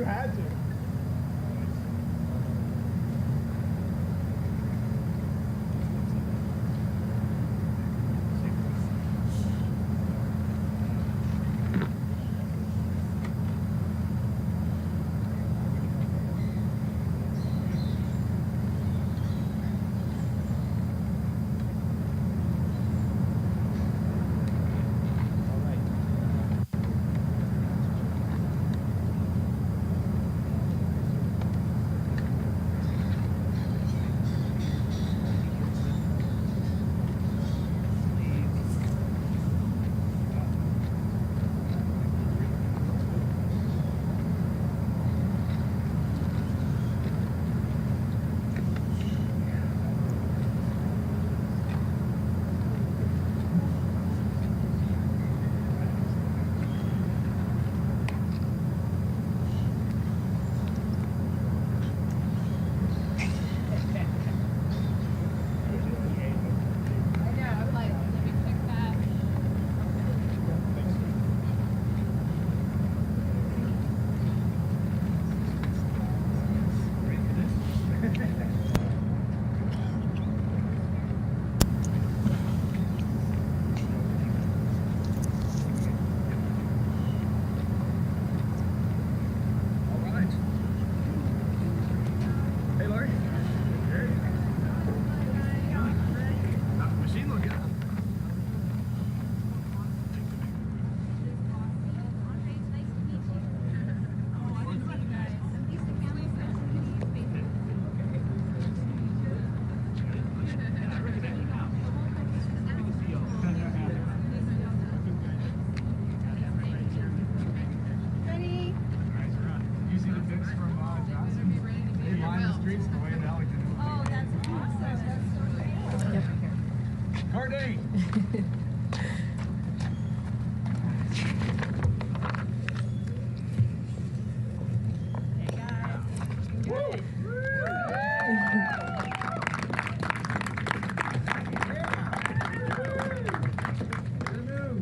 had to.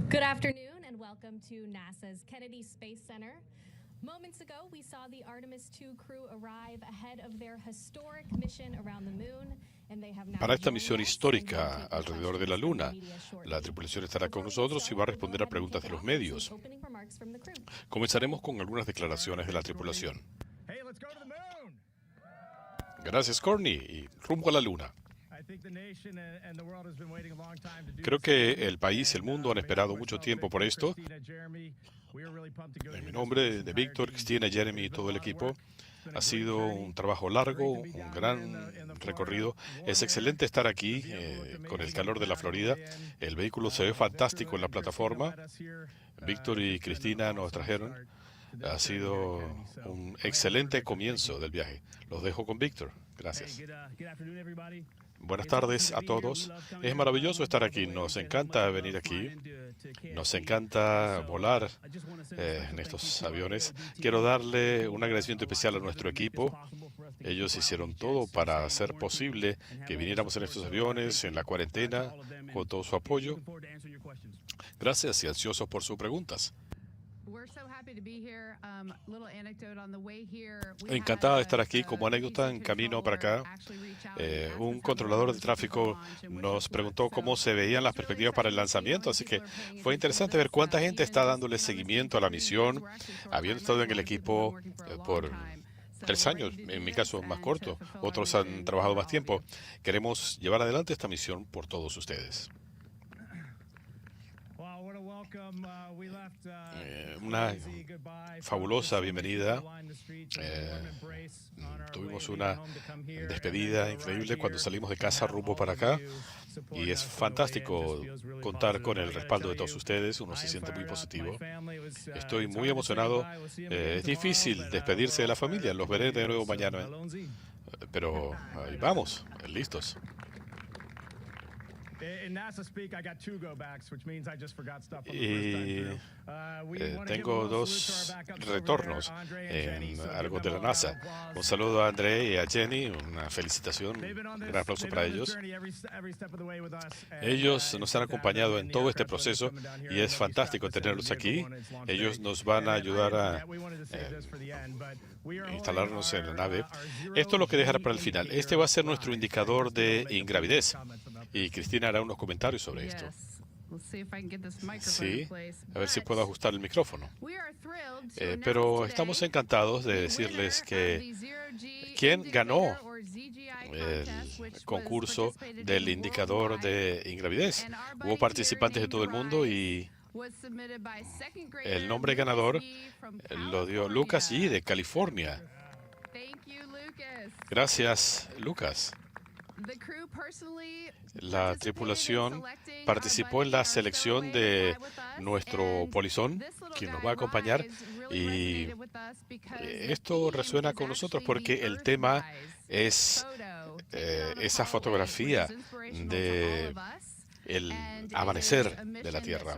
Good afternoon and welcome to NASA's Kennedy Space Center. Moments ago, we saw the Artemis II crew arrive ahead of their historic mission around the moon, and they have now Para esta misión histórica alrededor de la Luna, la tripulación estará con nosotros y va a responder a preguntas de los medios. Comenzaremos con algunas declaraciones de la tripulación. Gracias, Courtney, y rumbo a la Luna. Creo que el país y el mundo han esperado mucho tiempo por esto. En mi nombre, de Víctor, Cristina, Jeremy y todo el equipo, ha sido un trabajo largo, un gran recorrido. Es excelente estar aquí con el calor de la Florida. El vehículo se ve fantástico en la plataforma. Víctor y Cristina nos trajeron. Ha sido un excelente comienzo del viaje. Los dejo con Víctor. Gracias. Buenas tardes a todos. Es maravilloso estar aquí. Nos encanta venir aquí. Nos encanta volar en estos aviones. Quiero darle un agradecimiento especial a nuestro equipo. Ellos hicieron todo para hacer posible que viniéramos en estos aviones, en la cuarentena, con todo su apoyo. Gracias y ansiosos por sus preguntas. Encantada de estar aquí. Como anécdota, en camino para acá, un controlador de tráfico nos preguntó cómo se veían las perspectivas para el lanzamiento, así que fue interesante ver cuánta gente está dándole seguimiento a la misión, habiendo estado en el equipo por 3 años, en mi caso más corto, otros han trabajado más tiempo. Queremos llevar adelante esta misión por todos ustedes. Una fabulosa bienvenida. Tuvimos una despedida increíble cuando salimos de casa rumbo para acá y es fantástico contar con el respaldo de todos ustedes. Uno se siente muy positivo. Estoy muy emocionado. Es difícil despedirse de la familia. Los veré de nuevo mañana. Pero ahí vamos, listos. Tengo dos retornos en algo de la NASA. Un saludo a André y a Jenny, una felicitación, un gran aplauso para ellos. Ellos nos han acompañado en todo este proceso y es fantástico tenerlos aquí. Ellos nos van a ayudar a instalarnos en la nave. Esto lo que dejará para el final. Este va a ser nuestro indicador de ingravidez. Y Cristina hará unos comentarios sobre esto. Sí, a ver si puedo ajustar el micrófono. Pero estamos encantados de decirles que quien ganó el concurso del indicador de ingravidez. Hubo participantes de todo el mundo y el nombre ganador lo dio Lucas G. de California. Gracias, Lucas. La tripulación participó en la selección de nuestro polizón, quien nos va a acompañar, y esto resuena con nosotros porque el tema es esa fotografía de el amanecer de la Tierra.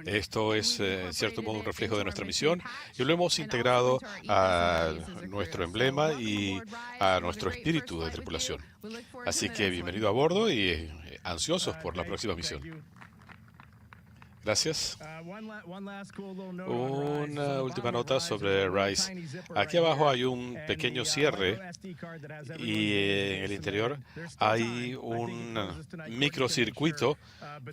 Esto es, en cierto modo, un reflejo de nuestra misión y lo hemos integrado a nuestro emblema y a nuestro espíritu de tripulación. Así que bienvenido a bordo y ansiosos por la próxima misión. Gracias. Una última nota sobre Rise. Aquí abajo hay un pequeño cierre y en el interior hay un microcircuito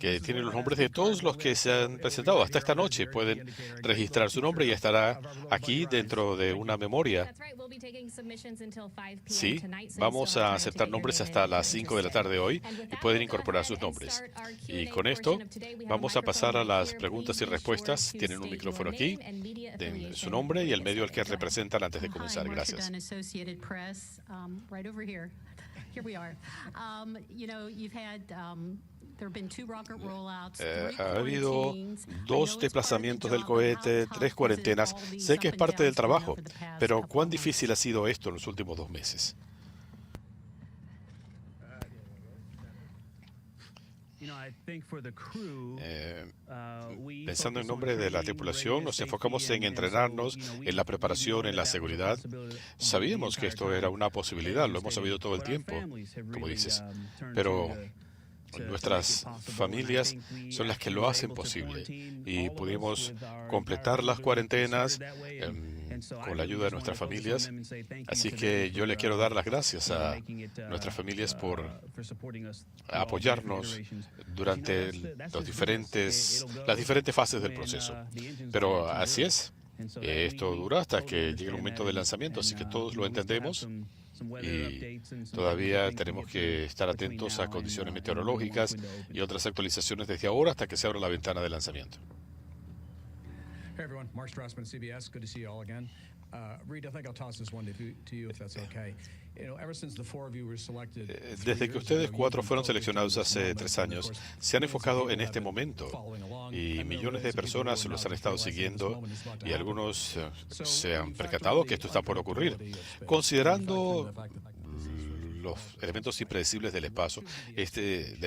que tiene los nombres de todos los que se han presentado. Hasta esta noche pueden registrar su nombre y estará aquí dentro de una memoria. Sí, vamos a aceptar nombres hasta las 5 de la tarde hoy y pueden incorporar sus nombres. Y con esto vamos a pasar a las preguntas y respuestas. Tienen un micrófono aquí, den su nombre y el medio al que representan antes de comenzar. Gracias. Ha habido 2 desplazamientos del cohete, 3 cuarentenas. Sé que es parte del trabajo, pero ¿cuán difícil ha sido esto en los últimos 2 meses? Pensando en nombre de la tripulación, nos enfocamos en entrenarnos, en la preparación, en la seguridad. Sabíamos que esto era una posibilidad, lo hemos sabido todo el tiempo, como dices, pero nuestras familias son las que lo hacen posible y pudimos completar las cuarentenas con la ayuda de nuestras familias. Así que yo le quiero dar las gracias a nuestras familias por apoyarnos durante las diferentes fases del proceso. Pero así es. Esto dura hasta que llegue el momento del lanzamiento, así que todos lo entendemos. Y todavía tenemos que estar atentos a condiciones meteorológicas y otras actualizaciones desde ahora hasta que se abra la ventana de lanzamiento. Hey everyone, Mark Strassman, CBS. Good to see you all again. Reid, I think I'll toss this one to you if that's okay. Ever since the 4 of you were selected. Desde que ustedes 4 fueron seleccionados hace 3 años, se han enfocado en este momento y millones de personas los han estado siguiendo y algunos se han percatado que esto está por ocurrir. Considerando los elementos impredecibles del espacio, este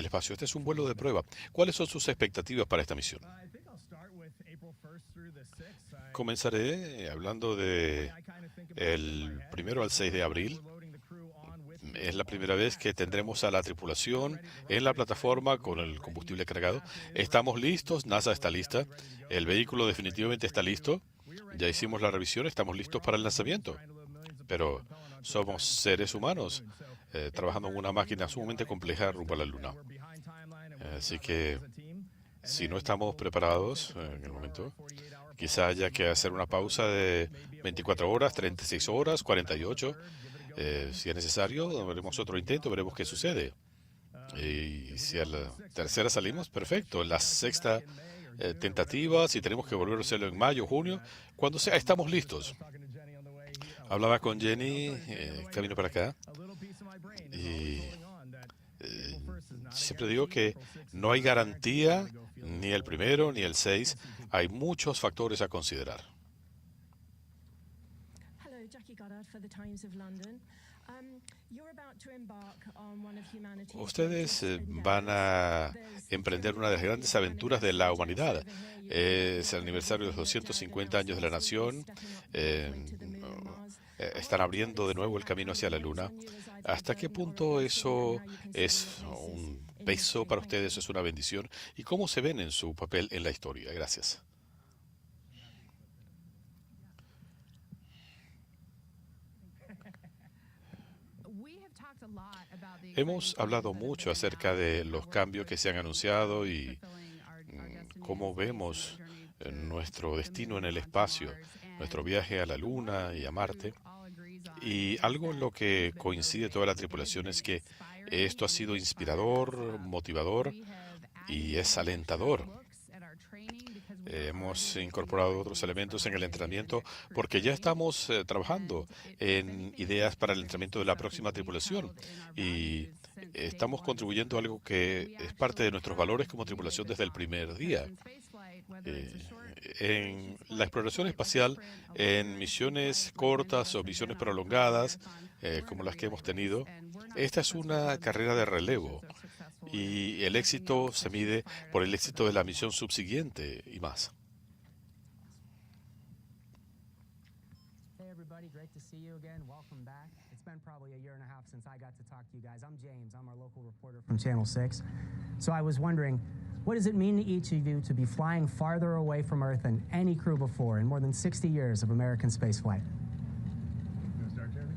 es un vuelo de prueba. ¿Cuáles son sus expectativas para esta misión? Comenzaré hablando de el 1 al 6 de abril. Es la primera vez que tendremos a la tripulación en la plataforma con el combustible cargado. Estamos listos, NASA está lista, el vehículo definitivamente está listo. Ya hicimos la revisión, estamos listos para el lanzamiento. Pero somos seres humanos trabajando en una máquina sumamente compleja rumbo a la Luna. Así que si no estamos preparados en el momento, quizá haya que hacer una pausa de 24 horas, 36 horas, 48. Si es necesario, haremos otro intento, veremos qué sucede. Y si a la tercera salimos, perfecto. La sexta tentativa, si tenemos que volver a hacerlo en mayo, junio, cuando sea, estamos listos. Hablaba con Jenny, camino para acá, y siempre digo que no hay garantía, ni el 1 ni el 6. Hay muchos factores a considerar. Ustedes van a emprender una de las grandes aventuras de la humanidad. Es el aniversario de los 250 años de la nación. Están abriendo de nuevo el camino hacia la Luna. ¿Hasta qué punto eso es un peso para ustedes, es una bendición? ¿Y cómo se ven en su papel en la historia? Gracias. Hemos hablado mucho acerca de los cambios que se han anunciado y cómo vemos nuestro destino en el espacio, nuestro viaje a la Luna y a Marte. Y algo en lo que coincide toda la tripulación es que esto ha sido inspirador, motivador y es alentador. Hemos incorporado otros elementos en el entrenamiento porque ya estamos trabajando en ideas para el entrenamiento de la próxima tripulación y estamos contribuyendo a algo que es parte de nuestros valores como tripulación desde el primer día. En la exploración espacial, en misiones cortas o misiones prolongadas, como las que hemos tenido, esta es una carrera de relevo y el éxito se mide por el éxito de la misión subsiguiente y más. Great to see you again. Welcome back. It's been probably a year and a half since I got to talk to you guys. I'm James. I'm our local reporter from Channel 6. So I was wondering, what does it mean to each of you to be flying farther away from Earth than any crew before in more than 60 years of American spaceflight? You want to start, Jeremy?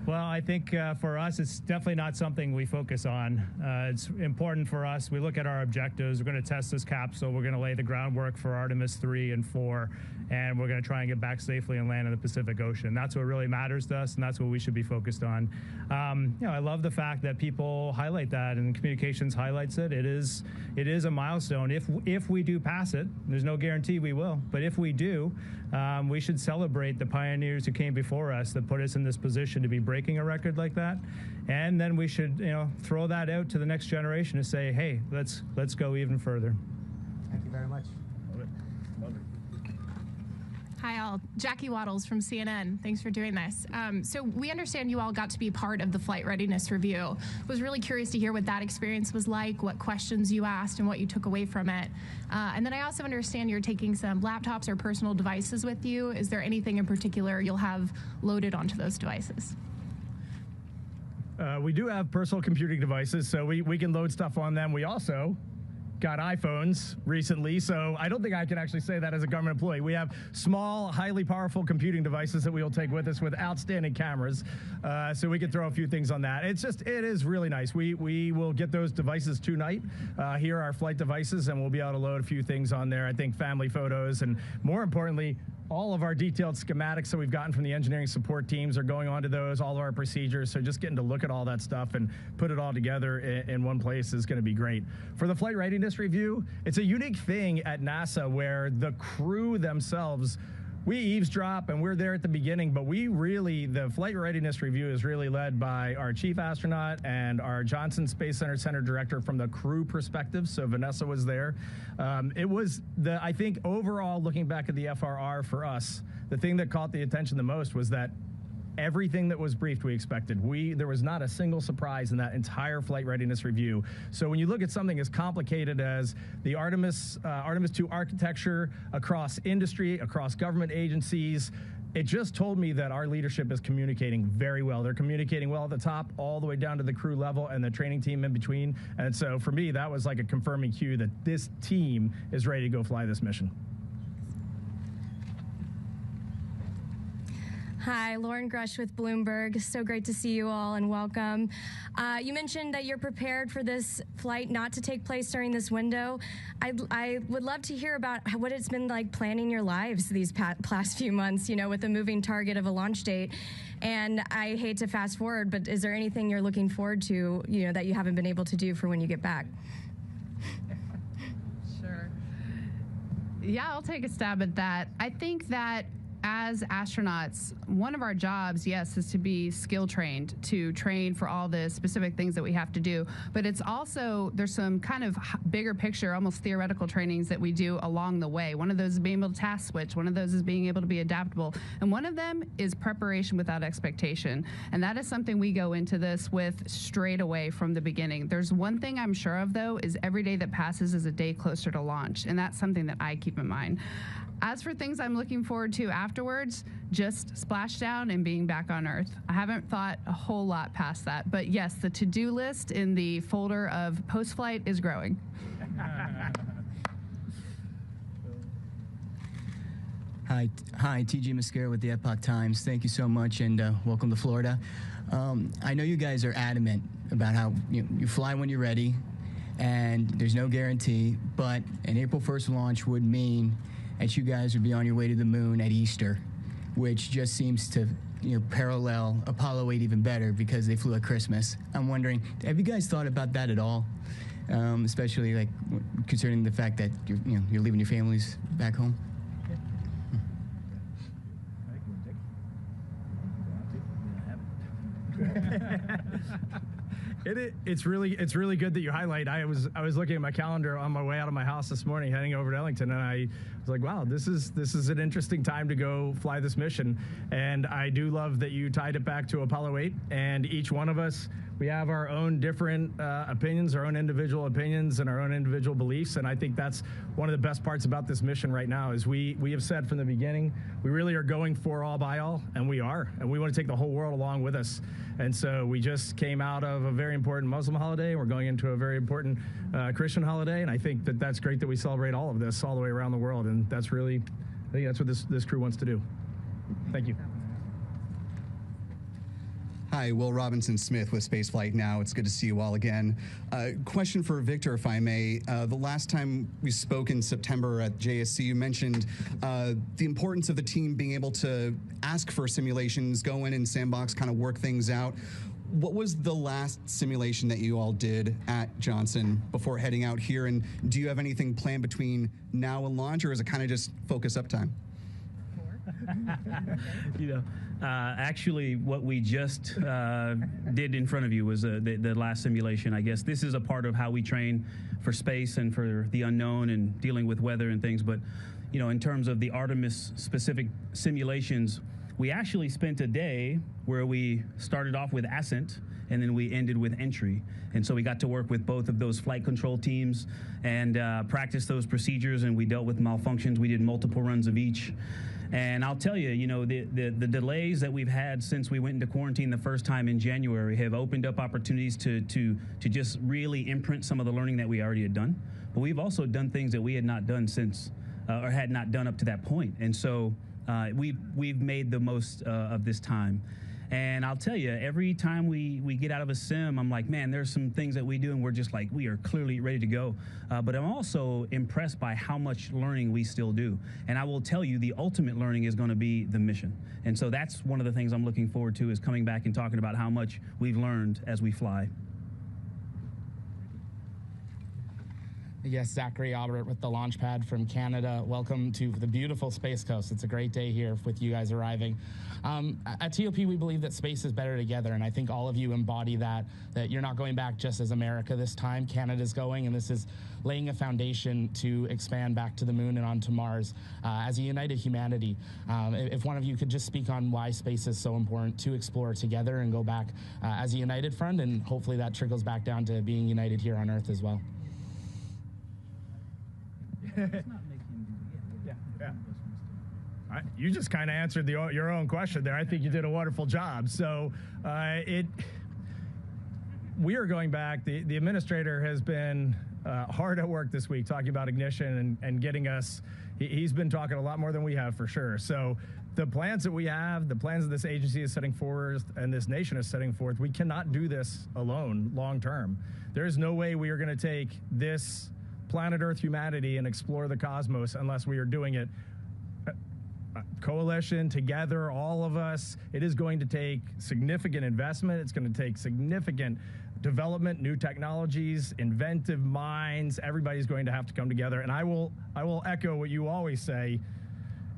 Well, I think for us, it's definitely not something we focus on. It's important for us. We look at our objectives. We're going to test this capsule. We're going to lay the groundwork for Artemis 3 and 4, and we're going to try and get back safely and land in the Pacific Ocean. That's what really matters to us, and that's what we should be focused on. I love the fact that people highlight that, and communications highlights it. It is a milestone. If we do pass it, there's no guarantee we will, but if we do, we should celebrate the pioneers who came before us that put us in this position to be breaking a record like that, and then we should, throw that out to the next generation to say, hey, let's go even further. Thank you very much. Love it. Love it. Hi all, Jackie Waddles from CNN. Thanks for doing this. So we understand you all got to be part of the flight readiness review. Was really curious to hear what that experience was like, what questions you asked and what you took away from it. And then I also understand you're taking some laptops or personal devices with you. Is there anything in particular you'll have loaded onto those devices? We do have personal computing devices, so we can load stuff on them. We also got iPhones recently, so I don't think I can actually say that as a government employee. We have small, highly powerful computing devices that we will take with us with outstanding cameras, so we can throw a few things on that. It is really nice. We will get those devices tonight. Here are our flight devices, and we'll be able to load a few things on there. I think family photos, and more importantly, all of our detailed schematics that we've gotten from the engineering support teams are going onto those, all of our procedures. So just getting to look at all that stuff and put it all together in one place is going to be great. For the flight readiness review, it's a unique thing at NASA where the crew themselves, we eavesdrop and we're there at the beginning, but the flight readiness review is really led by our chief astronaut and our Johnson Space Center director from the crew perspective. So Vanessa was there. It was I think overall, looking back at the FRR for us, the thing that caught the attention the most was that everything that was briefed we expected. There was not a single surprise in that entire flight readiness review. So when you look at something as complicated as the Artemis II architecture across industry, across government agencies, it just told me that our leadership is communicating very well. They're communicating well at the top, all the way down to the crew level and the training team in between. And so for me, that was like a confirming cue that this team is ready to go fly this mission. Hi, Lauren Grush with Bloomberg. So great to see you all and welcome. You mentioned that you're prepared for this flight not to take place during this window. I would love to hear about what it's been like planning your lives these past few months, with a moving target of a launch date. And I hate to fast forward, but is there anything you're looking forward to, that you haven't been able to do for when you get back? Sure. Yeah, I'll take a stab at that. I think that as astronauts, one of our jobs, yes, is to be skill trained, to train for all the specific things that we have to do. But it's also, there's some kind of bigger picture, almost theoretical trainings that we do along the way. One of those is being able to task switch. One of those is being able to be adaptable. And one of them is preparation without expectation. And that is something we go into this with straight away from the beginning. There's one thing I'm sure of, though, is every day that passes is a day closer to launch. And that's something that I keep in mind. As for things I'm looking forward to afterwards, just splashdown and being back on Earth. I haven't thought a whole lot past that. But yes, the to-do list in the folder of post-flight is growing. Hi, TG Mascara with the Epoch Times. Thank you so much, and welcome to Florida. I know you guys are adamant about how you fly when you're ready, and there's no guarantee, but an April 1st launch would mean that you guys would be on your way to the moon at Easter, which just seems to parallel Apollo 8 even better because they flew at Christmas. I'm wondering, have you guys thought about that at all? Especially like concerning the fact that you're leaving your families back home? It's really good that you highlight. I was looking at my calendar on my way out of my house this morning, heading over to Ellington, and I was like, wow, this is an interesting time to go fly this mission. And I do love that you tied it back to Apollo 8, and each one of us, we have our own different opinions, our own individual opinions, and our own individual beliefs. And I think that's one of the best parts about this mission right now is we have said from the beginning, we really are going for all by all, and we are. And we want to take the whole world along with us. And so we just came out of a very important Muslim holiday. We're going into a very important Christian holiday. And I think that that's great that we celebrate all of this all the way around the world. And that's really, I think that's what this crew wants to do. Thank you. Hi, Will Robinson-Smith with Spaceflight Now. It's good to see you all again. Question for Victor, if I may. The last time we spoke in September at JSC, you mentioned the importance of the team being able to ask for simulations, go in and sandbox, kind of work things out. What was the last simulation that you all did at Johnson before heading out here? And do you have anything planned between now and launch, or is it kind of just focus up time? Actually, what we just did in front of you was the last simulation. I guess this is a part of how we train for space and for the unknown and dealing with weather and things. But, in terms of the Artemis specific simulations, we actually spent a day where we started off with ascent and then we ended with entry. And so we got to work with both of those flight control teams and practice those procedures, and we dealt with malfunctions. We did multiple runs of each. And I'll tell you, the delays that we've had since we went into quarantine the first time in January have opened up opportunities to just really imprint some of the learning that we already had done. But we've also done things that we had not done since, or had not done up to that point. And so we've made the most of this time. And I'll tell you, every time we get out of a sim, I'm like, man, there's some things that we do, and we're just like, we are clearly ready to go. But I'm also impressed by how much learning we still do. And I will tell you, the ultimate learning is going to be the mission. And so that's one of the things I'm looking forward to, is coming back and talking about how much we've learned as we fly. Yes, Zachary Albert with the launch pad from Canada. Welcome to the beautiful Space Coast. It's a great day here with you guys arriving. At TOP, we believe that space is better together, and I think all of you embody that you're not going back just as America this time. Canada's going, and this is laying a foundation to expand back to the moon and onto Mars as a united humanity. If one of you could just speak on why space is so important to explore together and go back as a united front, and hopefully that trickles back down to being united here on Earth as well. You just kind of answered your own question there. I think you did a wonderful job. So we are going back. The administrator has been hard at work this week talking about ignition and getting us. He's been talking a lot more than we have, for sure. So the plans that we have, the plans that this agency is setting forth and this nation is setting forth, we cannot do this alone long term. There is no way we are going to take this planet Earth humanity and explore the cosmos unless we are doing it coalition together, all of us. It is going to take significant investment. It's going to take significant development, new technologies, inventive minds. Everybody's going to have to come together. And I will echo what you always say.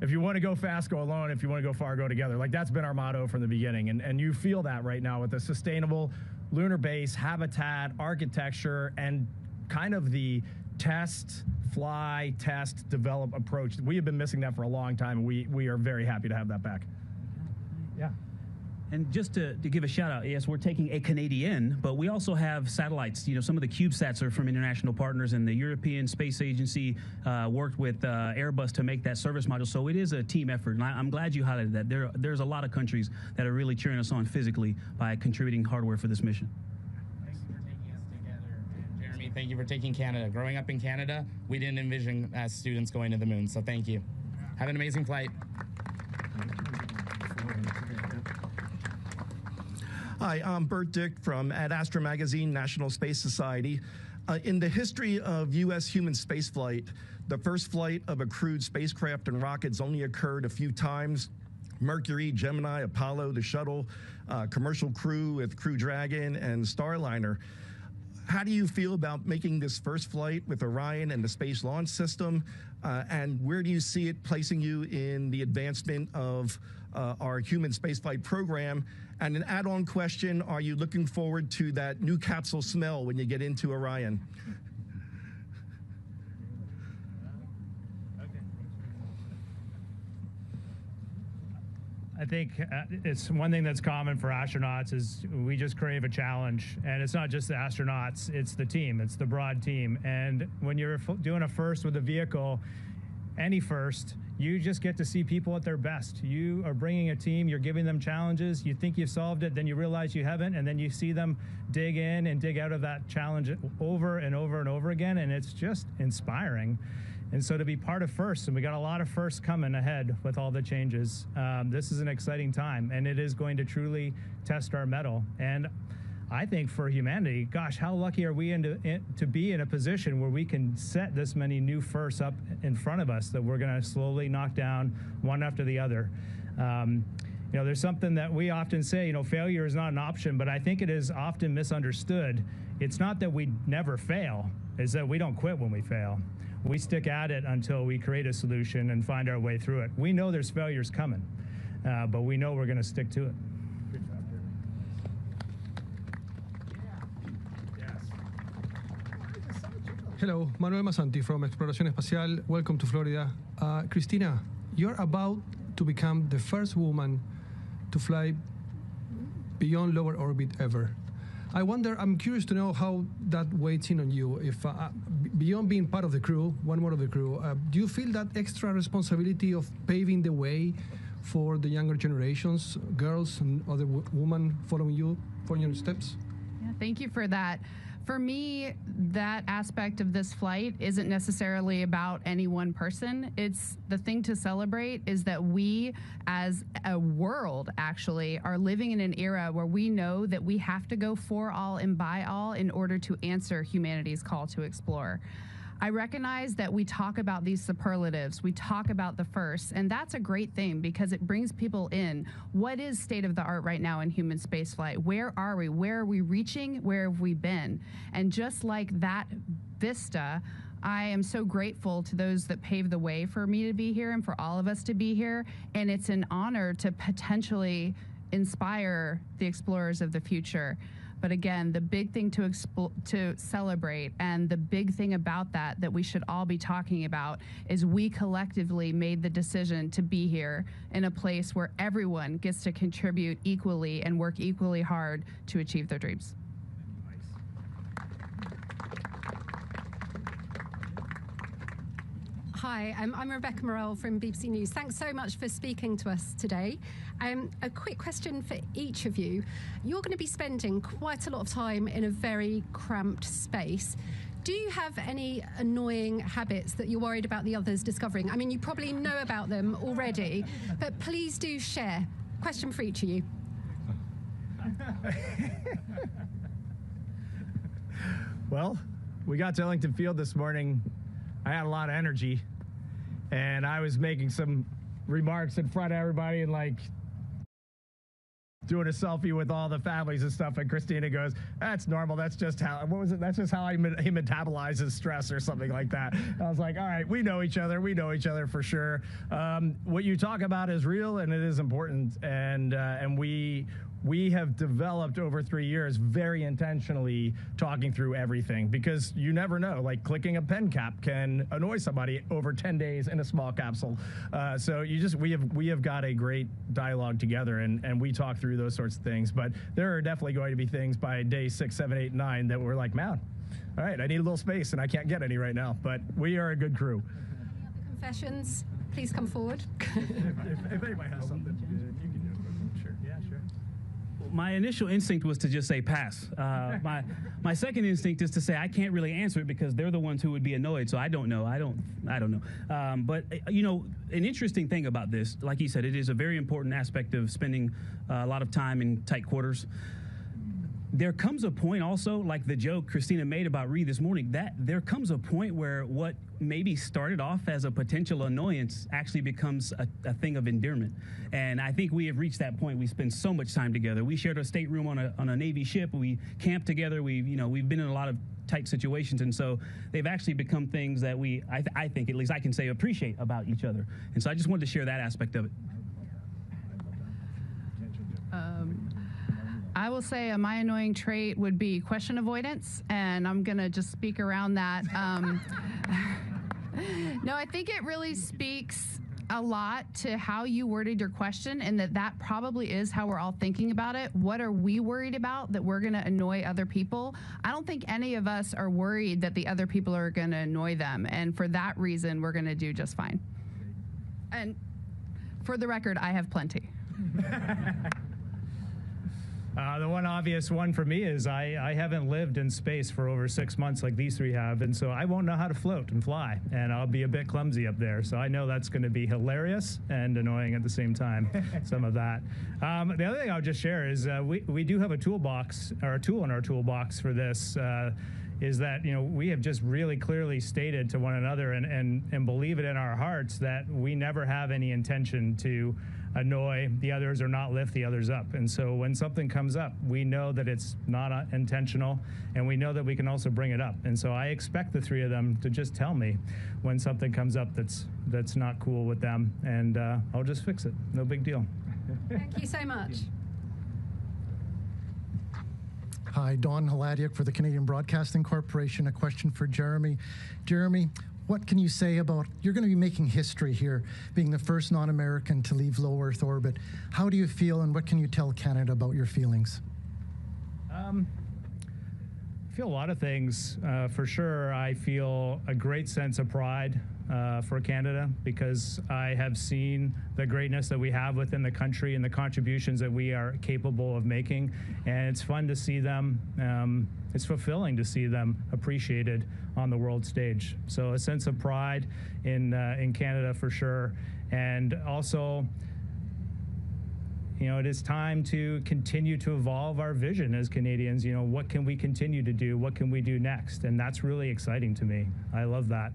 if you want to go fast, go alone. If you want to go far, go together. Like, that's been our motto from the beginning. And you feel that right now with the sustainable lunar base, habitat, architecture, and kind of the test, fly, test, develop approach. We have been missing that for a long time, and we are very happy to have that back. Yeah. And just to give a shout out, yes, we're taking a Canadian, but we also have satellites. You know, some of the CubeSats are from international partners, and the European Space Agency worked with Airbus to make that service module. So it is a team effort, and I'm glad you highlighted that. There's a lot of countries that are really cheering us on physically by contributing hardware for this mission. Thank you for taking us together. And Jeremy, thank you for taking Canada. Growing up in Canada, we didn't envision as students going to the moon, so thank you. Have an amazing flight. Hi, I'm Bert Dick from Ad-Astra Magazine, National Space Society. In the history of U.S. human spaceflight, the first flight of a crewed spacecraft and rockets only occurred a few times. Mercury, Gemini, Apollo, the shuttle, commercial crew with Crew Dragon and Starliner. How do you feel about making this first flight with Orion and the Space Launch System? And where do you see it placing you in the advancement of our human spaceflight program? And an add-on question, are you looking forward to that new capsule smell when you get into Orion? I think it's one thing that's common for astronauts is we just crave a challenge. And it's not just the astronauts, it's the team, it's the broad team. And when you're doing a first with a vehicle, any first, you just get to see people at their best. You are bringing a team, you're giving them challenges, you think you've solved it, then you realize you haven't, and then you see them dig in and dig out of that challenge over and over and over again, and it's just inspiring. And so to be part of first, and we got a lot of firsts coming ahead with all the changes, this is an exciting time, and it is going to truly test our mettle. And I think for humanity, gosh, how lucky are we to be in a position where we can set this many new firsts up in front of us that we're going to slowly knock down one after the other. You know, there's something that we often say, you know, failure is not an option, but I think it is often misunderstood. It's not that we never fail, it's that we don't quit when we fail. We stick at it until we create a solution and find our way through it. We know there's failures coming, but we know we're going to stick to it. Hello, Manuel Masanti from Exploración Espacial. Welcome to Florida. Christina, you're about to become the first woman to fly beyond lower orbit ever. I'm curious to know how that weighs in on you. If beyond being part of the crew, one more of the crew, do you feel that extra responsibility of paving the way for the younger generations, girls and other women following your steps? Yeah, thank you for that. For me, that aspect of this flight isn't necessarily about any one person. It's the thing to celebrate is that we, as a world, actually, are living in an era where we know that we have to go for all and by all in order to answer humanity's call to explore. I recognize that we talk about these superlatives, we talk about the first, and that's a great thing because it brings people in. What is state of the art right now in human spaceflight? Where are we? Where are we reaching? Where have we been? And just like that vista, I am so grateful to those that paved the way for me to be here and for all of us to be here. And it's an honor to potentially inspire the explorers of the future. But again, the big thing to celebrate and the big thing about that we should all be talking about is we collectively made the decision to be here in a place where everyone gets to contribute equally and work equally hard to achieve their dreams. Hi, I'm Rebecca Morell from BBC News. Thanks so much for speaking to us today. A quick question for each of you. You're going to be spending quite a lot of time in a very cramped space. Do you have any annoying habits that you're worried about the others discovering? I mean, you probably know about them already, but please do share. Question for each of you. Well, we got to Ellington Field this morning. I had a lot of energy, and I was making some remarks in front of everybody, and like doing a selfie with all the families and stuff, and Christina goes, "That's normal. That's just how." What was it? That's just how he metabolizes stress or something like that. I was like, "All right, we know each other. We know each other for sure." What you talk about is real and it is important, and we have developed over 3 years very intentionally talking through everything, because you never know, like clicking a pen cap can annoy somebody over 10 days in a small capsule. So we have got a great dialogue together, and we talk through those sorts of things. But there are definitely going to be things by day 6, 7, 8, 9 that we're like, man, all right, I need a little space and I can't get any right now. But we are a good crew. Any other confessions? Please come forward. if anybody has something, you can do it. Sure. Yeah, sure. My initial instinct was to just say pass. My second instinct is to say I can't really answer it because they're the ones who would be annoyed. So I don't know. I don't know. But you know, an interesting thing about this, like you said, it is a very important aspect of spending a lot of time in tight quarters. There comes a point also, like the joke Christina made about Reid this morning, that there comes a point where what maybe started off as a potential annoyance actually becomes a thing of endearment. And I think we have reached that point. We spend so much time together. We shared a stateroom on a Navy ship. We camped together. We've been in a lot of tight situations, and so they've actually become things that I think, at least I can say, appreciate about each other. And so I just wanted to share that aspect of it. I will say my annoying trait would be question avoidance, and I'm going to just speak around that. No, I think it really speaks a lot to how you worded your question, and that probably is how we're all thinking about it. What are we worried about that we're going to annoy other people? I don't think any of us are worried that the other people are going to annoy them, and for that reason, we're going to do just fine. And for the record, I have plenty. The one obvious one for me is I haven't lived in space for over 6 months like these three have, and so I won't know how to float and fly, and I'll be a bit clumsy up there. So I know that's going to be hilarious and annoying at the same time, some of that. The other thing I'll just share is we do have a toolbox, or a tool in our toolbox for this, is that, we have just really clearly stated to one another and believe it in our hearts that we never have any intention to annoy the others or not lift the others up. And so when something comes up, we know that it's not intentional, and we know that we can also bring it up. And so I expect the three of them to just tell me when something comes up that's not cool with them, and I'll just fix it. No big deal. Thank you so much. Hi, Don Haladiuk for the Canadian Broadcasting Corporation. A question for Jeremy. Jeremy, what can you say about, you're going to be making history here, being the first non-American to leave low Earth orbit. How do you feel, and what can you tell Canada about your feelings? I feel a lot of things. For sure, I feel a great sense of pride for Canada, because I have seen the greatness that we have within the country and the contributions that we are capable of making. And it's fun to see them. It's fulfilling to see them appreciated on the world stage. So a sense of pride in Canada for sure. And also, it is time to continue to evolve our vision as Canadians. What can we continue to do? What can we do next? And that's really exciting to me. I love that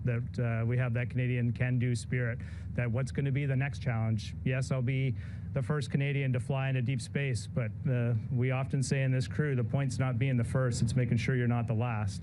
we have that Canadian can-do spirit, that what's going to be the next challenge? Yes, I'll be the first Canadian to fly into deep space, but we often say in this crew, the point's not being the first, it's making sure you're not the last.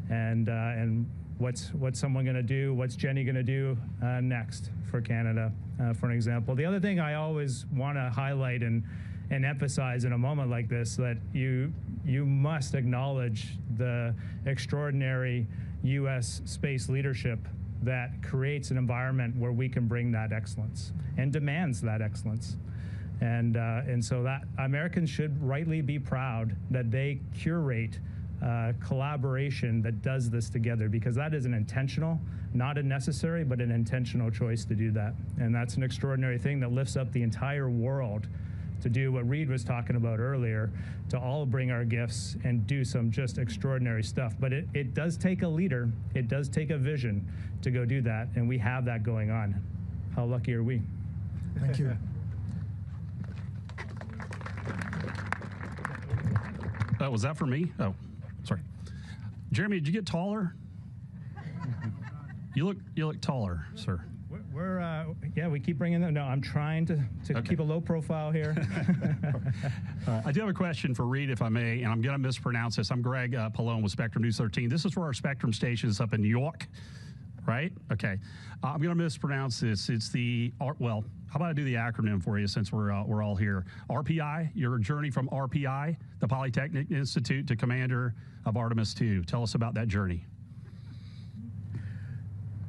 And what's someone going to do? What's Jenny going to do next for Canada, for an example? The other thing I always want to highlight and emphasize in a moment like this, that you must acknowledge the extraordinary U.S. space leadership that creates an environment where we can bring that excellence and demands that excellence. And so that Americans should rightly be proud that they curate collaboration that does this together, because that is an intentional, not a necessary, but an intentional choice to do that. And that's an extraordinary thing that lifts up the entire world to do what Reid was talking about earlier, to all bring our gifts and do some just extraordinary stuff. But it does take a leader, it does take a vision to go do that, and we have that going on. How lucky are we? Thank you. Was that for me? Oh, sorry. Jeremy, did you get taller? You look taller, sir. We're we keep bringing them. No, I'm trying to keep a low profile here. I do have a question for Reid, if I may, and I'm going to mispronounce this. I'm Greg Pallone with Spectrum News 13. This is for our Spectrum stations up in New York, right? Okay. I'm going to mispronounce this. It's the, well, how about I do the acronym for you since we're all here. RPI, your journey from RPI, the Polytechnic Institute, to Commander of Artemis II. Tell us about that journey.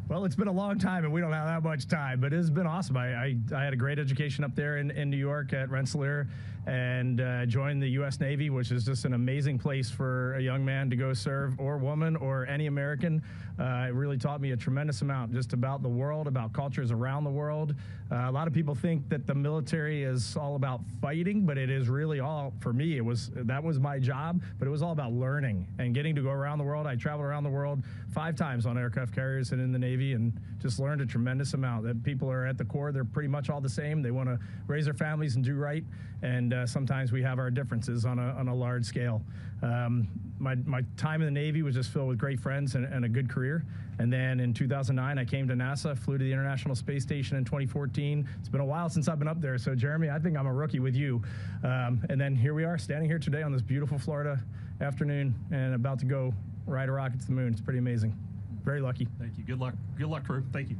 Well, it's been a long time, and we don't have that much time, but it's been awesome. I had a great education up there in New York at Rensselaer, and joined the U.S. Navy, which is just an amazing place for a young man to go serve, or woman, or any American. It really taught me a tremendous amount just about the world, about cultures around the world. A lot of people think that the military is all about fighting, but it is really all, for me, that was my job, but it was all about learning and getting to go around the world. I traveled around the world 5 times on aircraft carriers and in the Navy, and just learned a tremendous amount. That people are at the core, they're pretty much all the same. They want to raise their families and do right, and sometimes we have our differences on a large scale. My time in the Navy was just filled with great friends and a good career. And then in 2009, I came to NASA, flew to the International Space Station in 2014. It's been a while since I've been up there, so Jeremy, I think I'm a rookie with you. And then here we are, standing here today on this beautiful Florida afternoon, and about to go ride a rocket to the moon. It's pretty amazing. Very lucky. Thank you. Good luck. Good luck, crew. Thank you.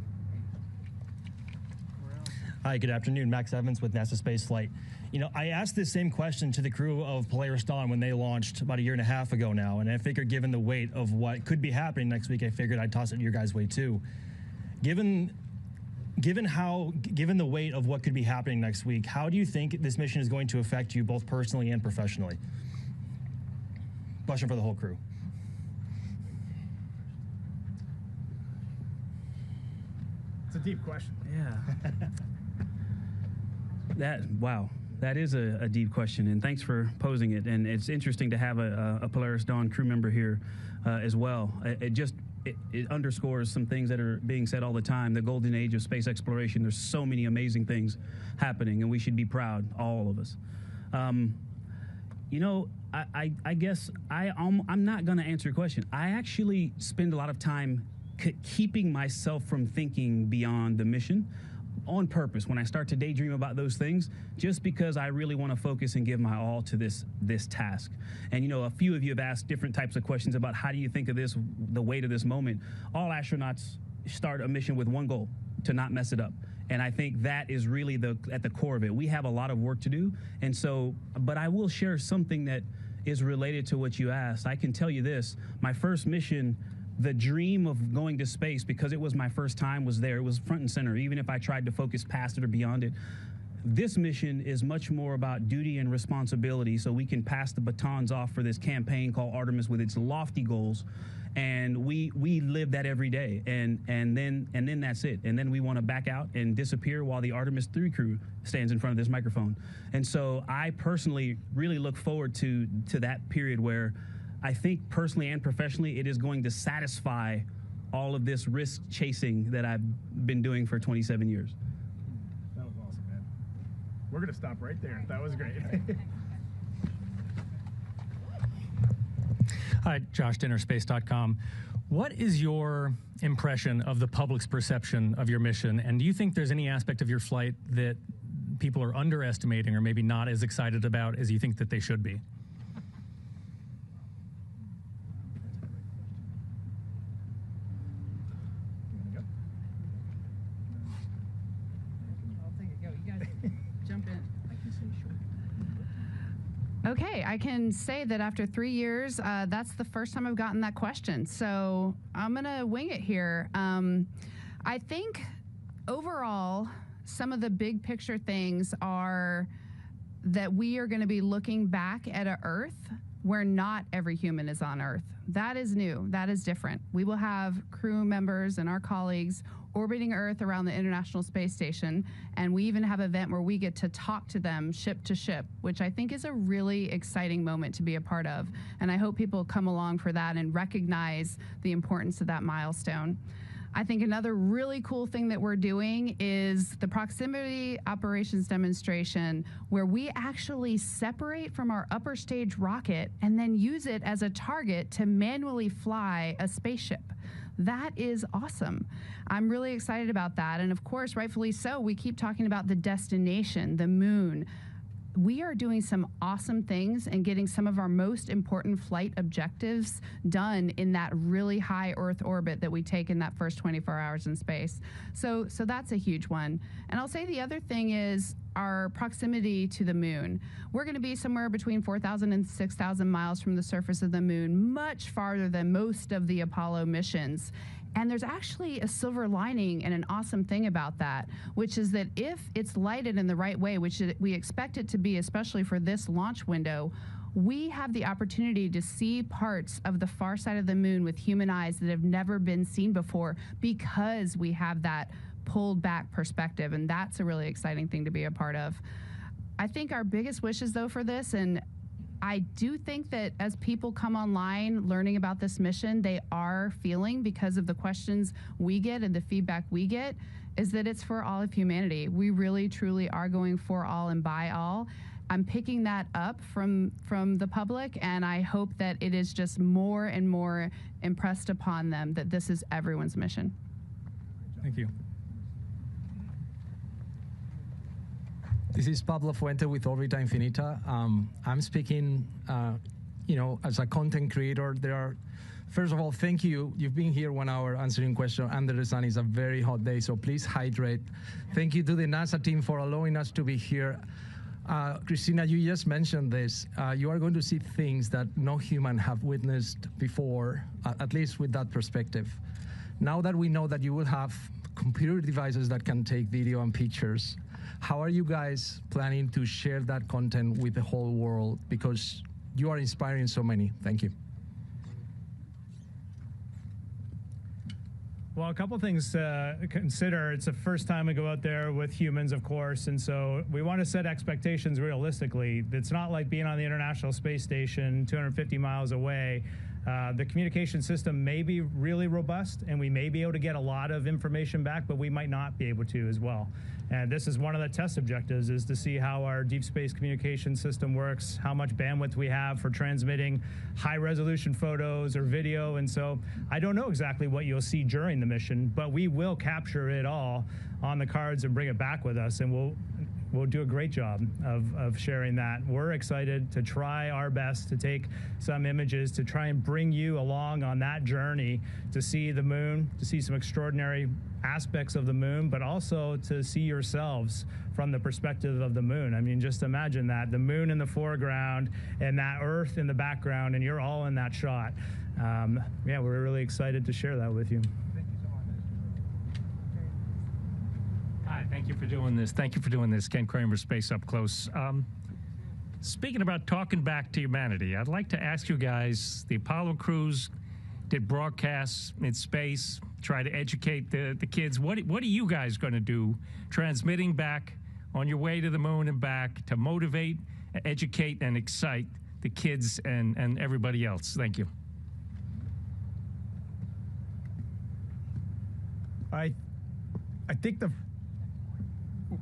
Hi, good afternoon. Max Evans with NASA Space Flight. You know, I asked this same question to the crew of Polaris Dawn when they launched about 1.5 years ago now, and I figured given the weight of what could be happening next week, I figured I'd toss it your guys' way too. Given the weight of what could be happening next week, how do you think this mission is going to affect you both personally and professionally? Question for the whole crew. It's a deep question. Yeah. Wow. That is a deep question, and thanks for posing it. And it's interesting to have a Polaris Dawn crew member here as well. It underscores some things that are being said all the time. The golden age of space exploration. There's so many amazing things happening, and we should be proud, all of us. You know, I guess I'm not going to answer your question. I actually spend a lot of time keeping myself from thinking beyond the mission on purpose when I start to daydream about those things, just because I really want to focus and give my all to this task. And you know, a few of you have asked different types of questions about how do you think of this, the weight of this moment. All astronauts start a mission with one goal: to not mess it up. And I think that is really at the core of it. We have a lot of work to do, and so, but I will share something that is related to what you asked. I can tell you this: my first mission, the dream of going to space, because it was my first time, was there. It was front and center, even if I tried to focus past it or beyond it. This mission is much more about duty and responsibility, so we can pass the batons off for this campaign called Artemis with its lofty goals. And we live that every day, and then that's it. And then we want to back out and disappear while the Artemis III crew stands in front of this microphone. And so I personally really look forward to that period where I think personally and professionally it is going to satisfy all of this risk chasing that I've been doing for 27 years. That was awesome, man. We're going to stop right there. That was great. Hi, Josh Dinner, space.com. What is your impression of the public's perception of your mission? And do you think there's any aspect of your flight that people are underestimating or maybe not as excited about as you think that they should be? Okay, I can say that after 3 years, that's the first time I've gotten that question. So I'm going to wing it here. I think overall, some of the big picture things are that we are going to be looking back at an Earth where not every human is on Earth. That is new. That is different. We will have crew members and our colleagues orbiting Earth around the International Space Station, and we even have an event where we get to talk to them ship to ship, which I think is a really exciting moment to be a part of. And I hope people come along for that and recognize the importance of that milestone. I think another really cool thing that we're doing is the proximity operations demonstration, where we actually separate from our upper stage rocket and then use it as a target to manually fly a spaceship. That is awesome. I'm really excited about that. And of course, rightfully so, we keep talking about the destination, the moon. We are doing some awesome things and getting some of our most important flight objectives done in that really high Earth orbit that we take in that first 24 hours in space. So that's a huge one. And I'll say the other thing is our proximity to the moon. We're going to be somewhere between 4,000 and 6,000 miles from the surface of the moon, much farther than most of the Apollo missions. And there's actually a silver lining and an awesome thing about that, which is that if it's lighted in the right way, which we expect it to be, especially for this launch window, we have the opportunity to see parts of the far side of the moon with human eyes that have never been seen before because we have that pulled back perspective. And that's a really exciting thing to be a part of. I think our biggest wishes, though, for this, and I do think that as people come online learning about this mission, they are feeling, because of the questions we get and the feedback we get, is that it's for all of humanity. We really, truly are going for all and by all. I'm picking that up from the public, and I hope that it is just more and more impressed upon them that this is everyone's mission. Thank you. This is Pablo Fuente with Orbita Infinita. I'm speaking, as a content creator. First of all, thank you. You've been here 1 hour answering questions under the sun. It's a very hot day, so please hydrate. Thank you to the NASA team for allowing us to be here. Christina, you just mentioned this. You are going to see things that no human have witnessed before, at least with that perspective. Now that we know that you will have computer devices that can take video and pictures, how are you guys planning to share that content with the whole world? Because you are inspiring so many. Thank you. Well, a couple things to consider. It's the first time we go out there with humans, of course, and so we want to set expectations realistically. It's not like being on the International Space Station 250 miles away. The communication system may be really robust, and we may be able to get a lot of information back, but we might not be able to as well. And this is one of the test objectives, is to see how our deep space communication system works, how much bandwidth we have for transmitting high-resolution photos or video. And so I don't know exactly what you'll see during the mission, but we will capture it all on the cards and bring it back with us, and we'll do a great job of sharing that. We're excited to try our best to take some images to try and bring you along on that journey to see the moon, to see some extraordinary aspects of the moon, but also to see yourselves from the perspective of the moon. I mean, just imagine that, the moon in the foreground and that Earth in the background, and you're all in that shot. Yeah, we're really excited to share that with you. Hi, thank you for doing this. Thank you for doing this. Ken Kramer, Space Up Close. Speaking about talking back to humanity, I'd like to ask you guys, the Apollo crews did broadcasts in space, try to educate the kids. What are you guys going to do transmitting back on your way to the moon and back to motivate, educate, and excite the kids and everybody else? Thank you. I think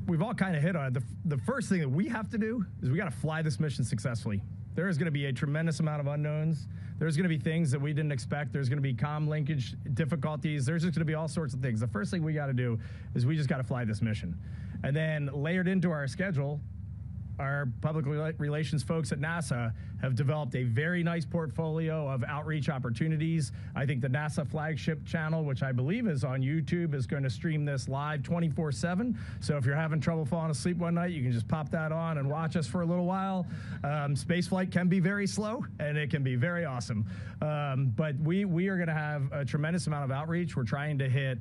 we've all kind of hit on it. The first thing that we have to do is we got to fly this mission successfully. There is going to be a tremendous amount of unknowns. There's going to be things that we didn't expect. There's going to be comm linkage difficulties. There's just going to be all sorts of things. The first thing we got to do is we just got to fly this mission. And then layered into our schedule, our public relations folks at NASA have developed a very nice portfolio of outreach opportunities. I think the NASA flagship channel, which I believe is on YouTube, is going to stream this live 24/7. So if you're having trouble falling asleep one night, you can just pop that on and watch us for a little while. Spaceflight can be very slow, and it can be very awesome. But we are going to have a tremendous amount of outreach. We're trying to hit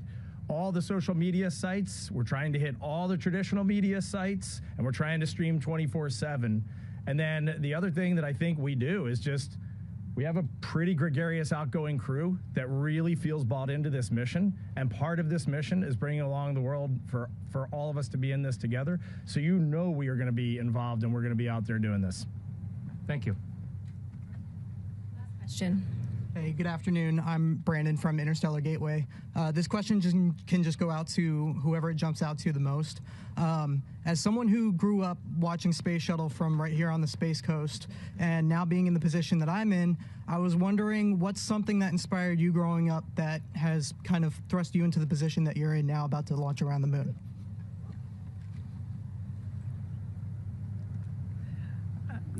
all the social media sites. We're trying to hit all the traditional media sites, and we're trying to stream 24/7. And then the other thing that I think we do is just, we have a pretty gregarious, outgoing crew that really feels bought into this mission. And part of this mission is bringing along the world for all of us to be in this together. So we are going to be involved, and we're going to be out there doing this. Thank you. Last question. Hey, good afternoon. I'm Brandon from Interstellar Gateway. This question can just go out to whoever it jumps out to the most. As someone who grew up watching Space Shuttle from right here on the Space Coast, and now being in the position that I'm in, I was wondering what's something that inspired you growing up that has kind of thrust you into the position that you're in now, about to launch around the moon?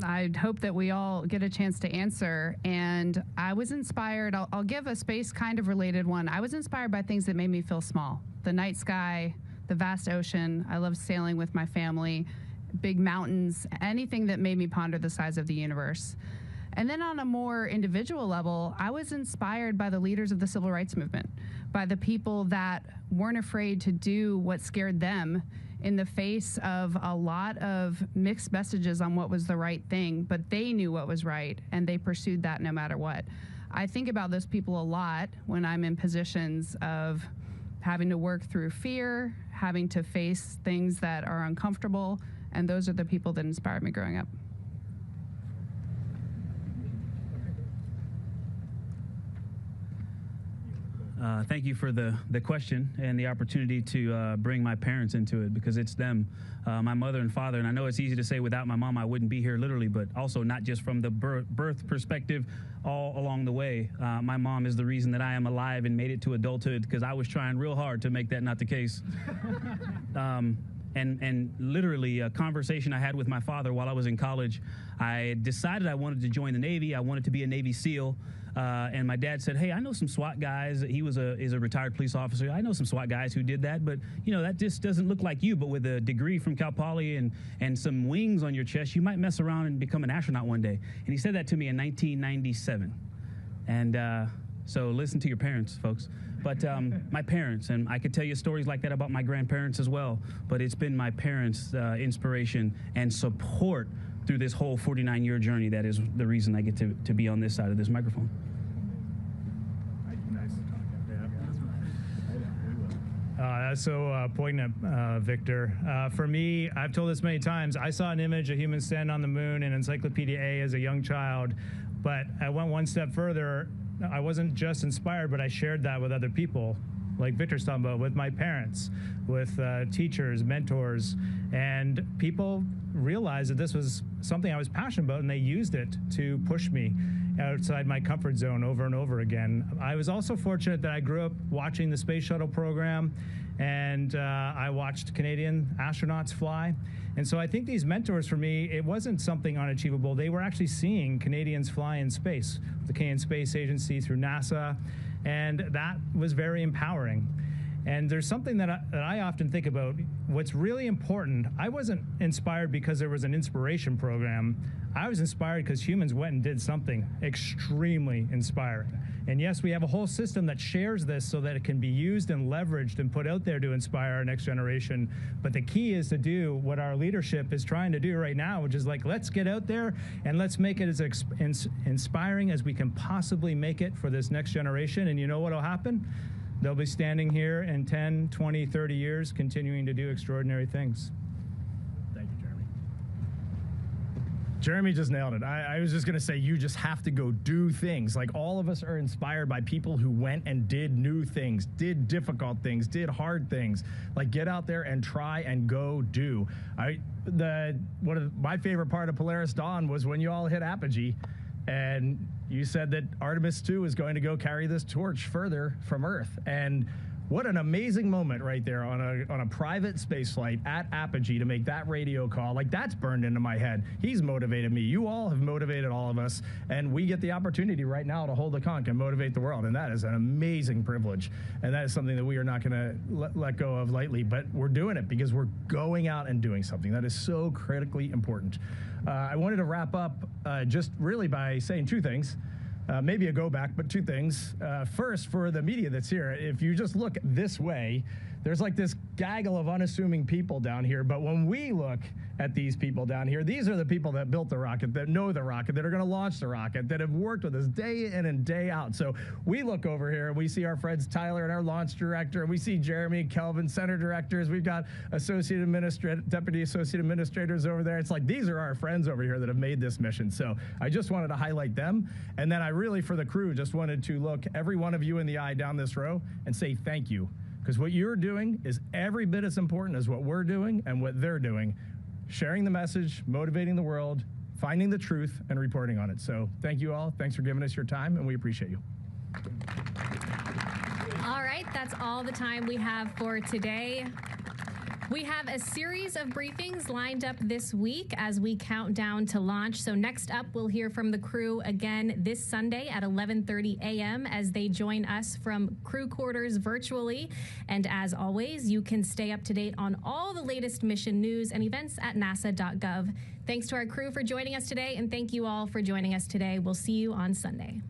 I hope that we all get a chance to answer. And I was inspired, I'll give a space kind of related one. I was inspired by things that made me feel small. The night sky, the vast ocean. I love sailing with my family, big mountains, anything that made me ponder the size of the universe. And then on a more individual level, I was inspired by the leaders of the civil rights movement, by the people that weren't afraid to do what scared them in the face of a lot of mixed messages on what was the right thing, but they knew what was right, and they pursued that no matter what. I think about those people a lot when I'm in positions of having to work through fear, having to face things that are uncomfortable, and those are the people that inspired me growing up. Thank you for the question and the opportunity to bring my parents into it, because it's them, my mother and father. And I know it's easy to say without my mom I wouldn't be here literally, but also not just from the birth perspective, all along the way. My mom is the reason that I am alive and made it to adulthood, because I was trying real hard to make that not the case. And literally a conversation I had with my father while I was in college, I decided I wanted to join the Navy. I wanted to be a Navy SEAL. And my dad said, hey, I know some SWAT guys. He is a retired police officer. I know some SWAT guys who did that, but you know, that just doesn't look like you. But with a degree from Cal Poly and some wings on your chest, you might mess around and become an astronaut one day. And he said that to me in 1997. And so listen to your parents, folks. But my parents, and I could tell you stories like that about my grandparents as well, but it's been my parents' inspiration and support through this whole 49-year journey that is the reason I get to be on this side of this microphone. That's so poignant, Victor. For me, I've told this many times, I saw an image of humans standing on the moon in Encyclopedia A as a young child, but I went one step further. I wasn't just inspired, but I shared that with other people, like Victor's talking about, with my parents, with teachers, mentors, and people realized that this was something I was passionate about, and they used it to push me outside my comfort zone over and over again. I was also fortunate that I grew up watching the Space Shuttle program, and I watched Canadian astronauts fly. And so I think these mentors for me, it wasn't something unachievable. They were actually seeing Canadians fly in space, the Canadian Space Agency through NASA, and that was very empowering. And there's something that I often think about. What's really important, I wasn't inspired because there was an inspiration program. I was inspired because humans went and did something extremely inspiring. And yes, we have a whole system that shares this so that it can be used and leveraged and put out there to inspire our next generation. But the key is to do what our leadership is trying to do right now, which is like, let's get out there and let's make it as inspiring as we can possibly make it for this next generation. And you know what will happen? They'll be standing here in 10, 20, 30 years continuing to do extraordinary things. Thank you, Jeremy. Jeremy just nailed it. I was just going to say, you just have to go do things. Like, all of us are inspired by people who went and did new things, did difficult things, did hard things. Like, get out there and try and go do. One of my favorite part of Polaris Dawn was when you all hit apogee, and you said that Artemis II is going to go carry this torch further from Earth. And what an amazing moment right there on a private space flight at apogee to make that radio call. Like, that's burned into my head. He's motivated me. You all have motivated all of us. And we get the opportunity right now to hold the conch and motivate the world. And that is an amazing privilege. And that is something that we are not going to let go of lightly. But we're doing it because we're going out and doing something. That is so critically important. I wanted to wrap up just really by saying two things. Maybe a go back, but two things. First, for the media that's here, if you just look this way, there's like this gaggle of unassuming people down here. But when we look at these people down here. These are the people that built the rocket, that know the rocket, that are going to launch the rocket, that have worked with us day in and day out. So we look over here and we see our friends Tyler and our launch director, and we see Jeremy, Kelvin, center directors. We've got deputy associate administrators over there. It's like, these are our friends over here that have made this mission. So I just wanted to highlight them. And then I really, for the crew, just wanted to look every one of you in the eye down this row and say thank you. Because what you're doing is every bit as important as what we're doing and what they're doing. Sharing the message, motivating the world, finding the truth, and reporting on it. So thank you all. Thanks for giving us your time, and we appreciate you. All right, that's all the time we have for today. We have a series of briefings lined up this week as we count down to launch. So next up, we'll hear from the crew again this Sunday at 11:30 a.m. as they join us from crew quarters virtually. And as always, you can stay up to date on all the latest mission news and events at nasa.gov. Thanks to our crew for joining us today, and thank you all for joining us today. We'll see you on Sunday.